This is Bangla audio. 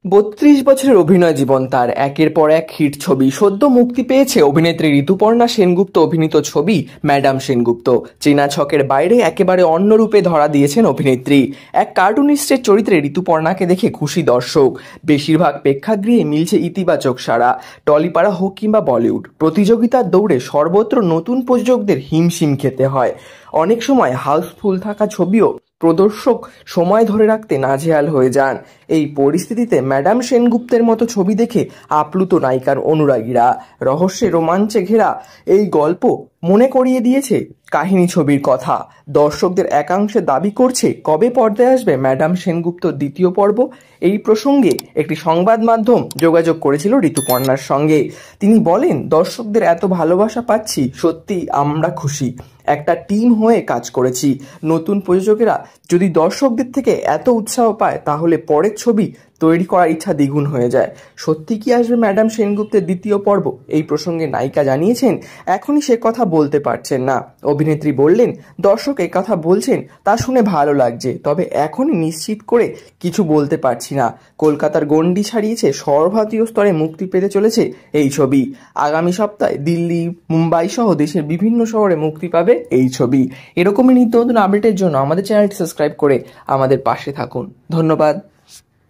32 বছরের অভিনয় জীবন তার। একের পর এক হিট ছবি। সদ্য মুক্তি পেয়েছে অভিনেত্রী ঋতুপর্ণা সেনগুপ্ত অভিনীত ছবি ম্যাডাম সেনগুপ্ত। চেনা ছকের বাইরে একেবারে অন্য রূপে ধরা দিয়েছেন অভিনেত্রী। এক কার্টুনিস্টের চরিত্রে ঋতুপর্ণাকে দেখে খুশি দর্শক। বেশিরভাগ প্রেক্ষাগৃহে মিলছে ইতিবাচক সাড়া। টলিপাড়া হোক কিংবা বলিউড, প্রতিযোগিতার দৌড়ে সর্বত্র নতুন প্রযোজকদের হিমশিম খেতে হয়। অনেক সময় হাউসফুল থাকা ছবিও প্রদর্শক সময় ধরে রাখতে নাজেহাল হয়ে যান। এই পরিস্থিতিতে ম্যাডাম সেনগুপ্তের মতো ছবি দেখে আপ্লুত নায়িকার অনুরাগীরা। রহস্যে রোমাঞ্চে ঘেরা এই গল্প মনে করিয়ে দিয়েছে কাহিনী ছবির কথা। দর্শকদের একাংশে দাবি করছে, কবে পর্দায় আসবে ম্যাডাম সেনগুপ্তর দ্বিতীয় পর্ব। এই প্রসঙ্গে একটি সংবাদ মাধ্যম যোগাযোগ করেছিল ঋতুপর্ণার সঙ্গে। তিনি বলেন, দর্শকদের এত ভালোবাসা পাচ্ছি, সত্যি আমরা খুশি। একটা টিম হয়ে কাজ করেছি। নতুন প্রযোজকেরা যদি দর্শকদের থেকে এত উৎসাহ পায়, তাহলে পরের ছবি তৈরি করার ইচ্ছা দ্বিগুণ হয়ে যায়। সত্যি কি আসবে ম্যাডাম সেনগুপ্তের দ্বিতীয় পর্ব? এই প্রসঙ্গে নায়িকা জানিয়েছেন, এখনই সে কথা বলতে পারছেন না। অভিনেত্রী বললেন, দর্শক এ কথা বলছেন তা শুনে ভালো লাগছে, তবে এখনই নিশ্চিত করে কিছু বলতে পারছি না। কলকাতার গণ্ডি ছাড়িয়েছে সর্বভারতীয় স্তরে মুক্তি পেতে চলেছে এই ছবি। আগামী সপ্তাহে দিল্লি, মুম্বাই সহ দেশের বিভিন্ন শহরে মুক্তি পাবে এই ছবি। এরকমই নিত্য নতুন আপডেটের জন্য আমাদের চ্যানেলটি সাবস্ক্রাইব করে আমাদের পাশে থাকুন। ধন্যবাদ।